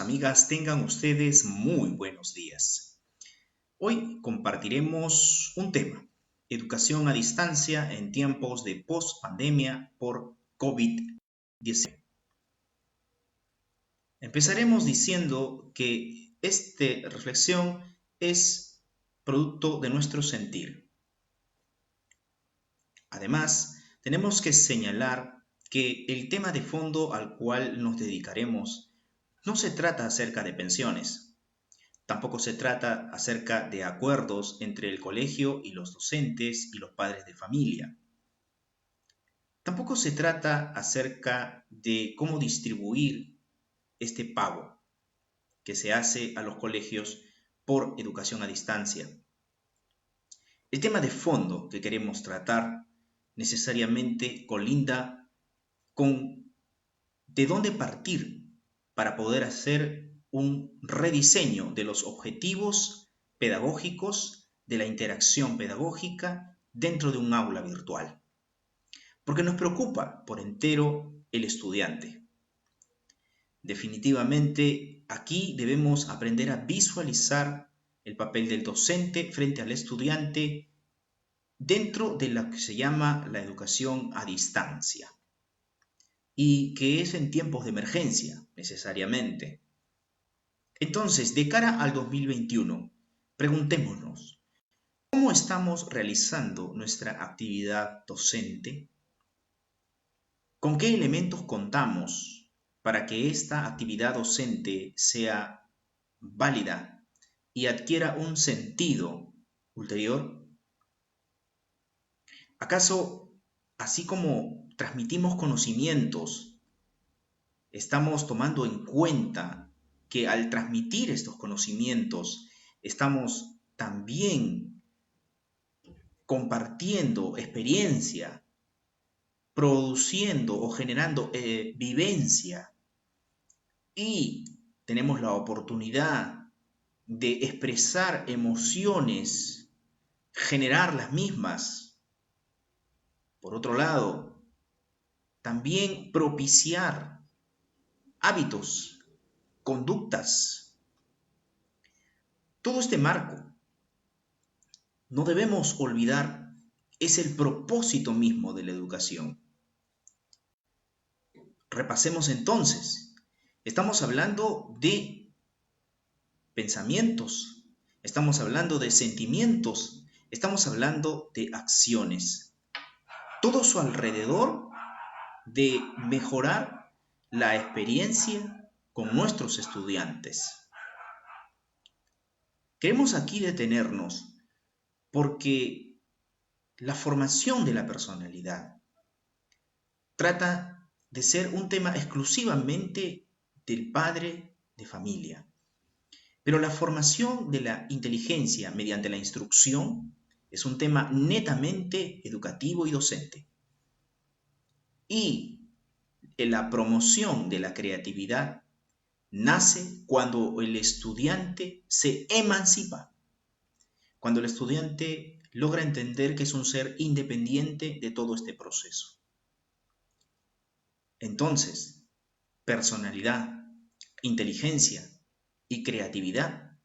amigas, tengan ustedes muy buenos días. Hoy compartiremos un tema, educación a distancia en tiempos de post-pandemia por COVID-19. Empezaremos diciendo que esta reflexión es producto de nuestro sentir. Además, tenemos que señalar que el tema de fondo al cual nos dedicaremos no se trata acerca de pensiones, tampoco se trata acerca de acuerdos entre el colegio y los docentes y los padres de familia. Tampoco se trata acerca de cómo distribuir este pago que se hace a los colegios por educación a distancia. El tema de fondo que queremos tratar necesariamente colinda con de dónde partir para poder hacer un rediseño de los objetivos pedagógicos de la interacción pedagógica dentro de un aula virtual. Porque nos preocupa por entero el estudiante. Definitivamente, aquí debemos aprender a visualizar el papel del docente frente al estudiante dentro de lo que se llama la educación a distancia y que es en tiempos de emergencia, necesariamente. Entonces, de cara al 2021, preguntémonos, ¿cómo estamos realizando nuestra actividad docente? ¿Con qué elementos contamos para que esta actividad docente sea válida y adquiera un sentido ulterior? ¿Acaso, así como transmitimos conocimientos, estamos tomando en cuenta que al transmitir estos conocimientos estamos también compartiendo experiencia, produciendo o generando vivencia y tenemos la oportunidad de expresar emociones, generar las mismas? Por otro lado, también propiciar hábitos, conductas. Todo este marco, no debemos olvidar, es el propósito mismo de la educación. Repasemos entonces. Estamos hablando de pensamientos, estamos hablando de sentimientos, estamos hablando de acciones. Todo su alrededor de mejorar la experiencia con nuestros estudiantes. Queremos aquí detenernos porque la formación de la personalidad trata de ser un tema exclusivamente del padre de familia. Pero la formación de la inteligencia mediante la instrucción es un tema netamente educativo y docente. Y la promoción de la creatividad nace cuando el estudiante se emancipa, cuando el estudiante logra entender que es un ser independiente de todo este proceso. Entonces, personalidad, inteligencia y creatividad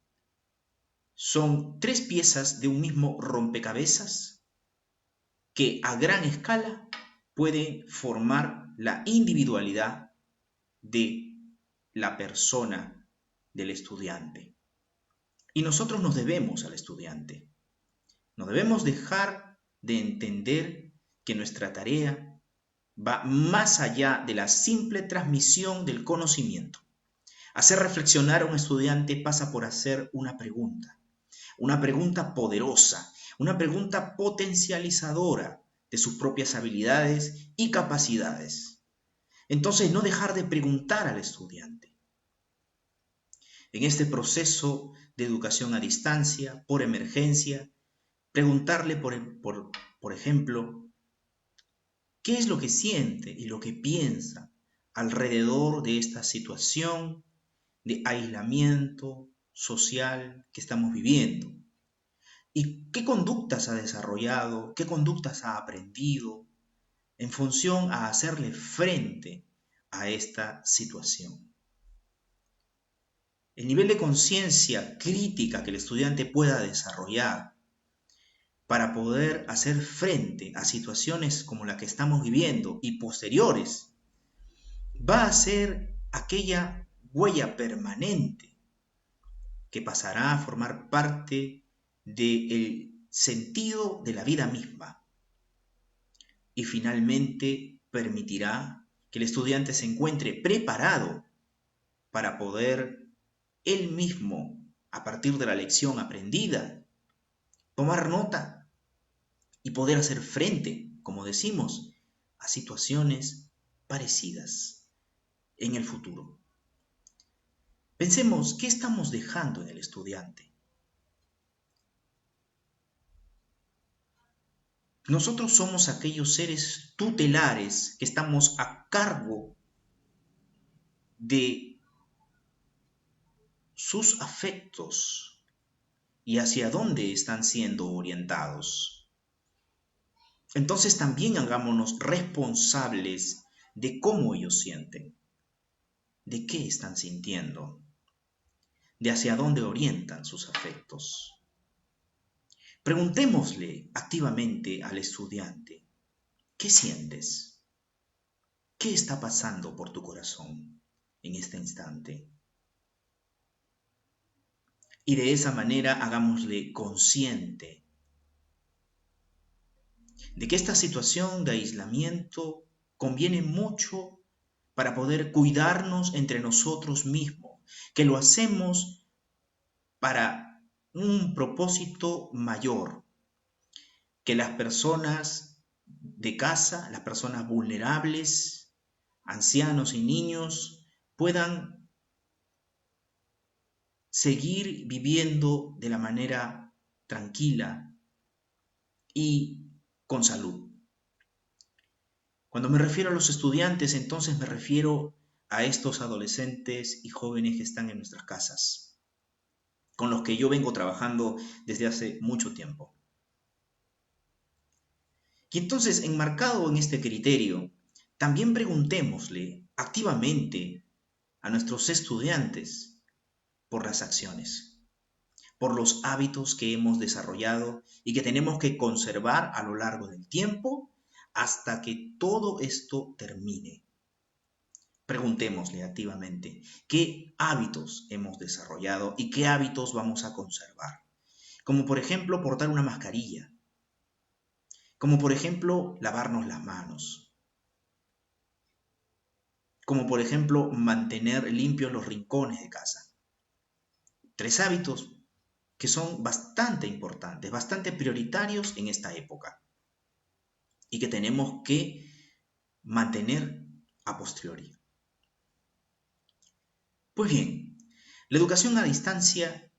son tres piezas de un mismo rompecabezas que a gran escala puede formar la individualidad de la persona, del estudiante. Y nosotros nos debemos al estudiante. No debemos dejar de entender que nuestra tarea va más allá de la simple transmisión del conocimiento. Hacer reflexionar a un estudiante pasa por hacer una pregunta poderosa, una pregunta potencializadora de sus propias habilidades y capacidades. Entonces, no dejar de preguntar al estudiante. En este proceso de educación a distancia, por emergencia, preguntarle, por ejemplo, qué es lo que siente y lo que piensa alrededor de esta situación de aislamiento social que estamos viviendo. ¿Y qué conductas ha desarrollado? ¿Qué conductas ha aprendido en función a hacerle frente a esta situación? el nivel de conciencia crítica que el estudiante pueda desarrollar para poder hacer frente a situaciones como la que estamos viviendo y posteriores, va a ser aquella huella permanente que pasará a formar parte del sentido de la vida misma y finalmente permitirá que el estudiante se encuentre preparado para poder él mismo, a partir de la lección aprendida, tomar nota y poder hacer frente, como decimos, a situaciones parecidas en el futuro. Pensemos, ¿qué estamos dejando en el estudiante? Nosotros somos aquellos seres tutelares que estamos a cargo de sus afectos y hacia dónde están siendo orientados. Entonces también hagámonos responsables de cómo ellos sienten, de qué están sintiendo, de hacia dónde orientan sus afectos. Preguntémosle activamente al estudiante, ¿qué sientes? ¿Qué está pasando por tu corazón en este instante? Y de esa manera hagámosle consciente de que esta situación de aislamiento conviene mucho para poder cuidarnos entre nosotros mismos, que lo hacemos para un propósito mayor, que las personas de casa, las personas vulnerables, ancianos y niños, puedan seguir viviendo de la manera tranquila y con salud. Cuando me refiero a los estudiantes, entonces me refiero a estos adolescentes y jóvenes que están en nuestras casas, con los que yo vengo trabajando desde hace mucho tiempo. Y entonces, enmarcado en este criterio, también preguntémosle activamente a nuestros estudiantes por las acciones, por los hábitos que hemos desarrollado y que tenemos que conservar a lo largo del tiempo hasta que todo esto termine. Preguntémosle activamente qué hábitos hemos desarrollado y qué hábitos vamos a conservar. Como por ejemplo portar una mascarilla, como por ejemplo lavarnos las manos, como por ejemplo mantener limpios los rincones de casa. 3 hábitos que son bastante importantes, bastante prioritarios en esta época y que tenemos que mantener a posteriori. Pues bien, la educación a distancia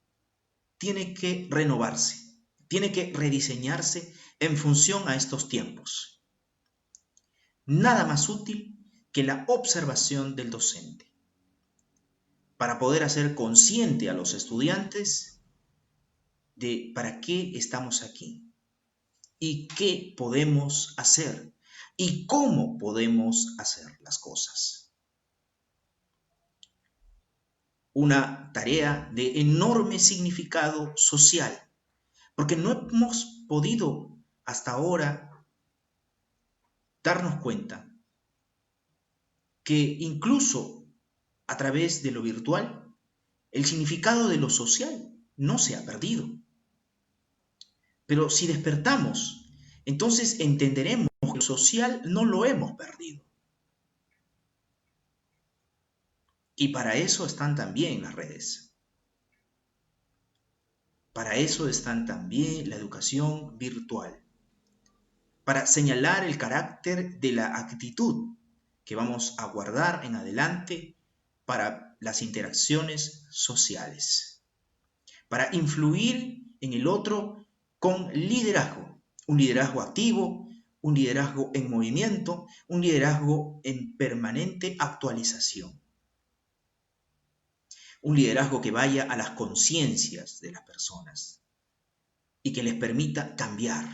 tiene que renovarse, tiene que rediseñarse en función a estos tiempos. Nada más útil que la observación del docente para poder hacer consciente a los estudiantes de para qué estamos aquí y qué podemos hacer y cómo podemos hacer las cosas. Una tarea de enorme significado social, porque no hemos podido hasta ahora darnos cuenta que incluso a través de lo virtual, el significado de lo social no se ha perdido. Pero si despertamos, entonces entenderemos que lo social no lo hemos perdido. Y para eso están también las redes. Para eso están también la educación virtual. Para señalar el carácter de la actitud que vamos a guardar en adelante para las interacciones sociales. Para influir en el otro con liderazgo. Un liderazgo activo, un liderazgo en movimiento, un liderazgo en permanente actualización. Un liderazgo que vaya a las conciencias de las personas y que les permita cambiar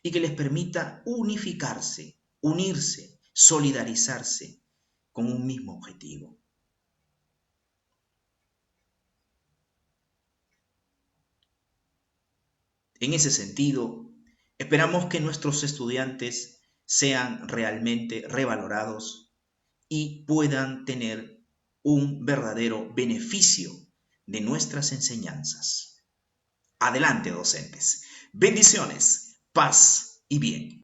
y que les permita unificarse, unirse, solidarizarse con un mismo objetivo. En ese sentido, esperamos que nuestros estudiantes sean realmente revalorados y puedan tener un verdadero beneficio de nuestras enseñanzas. Adelante, docentes. Bendiciones, paz y bien.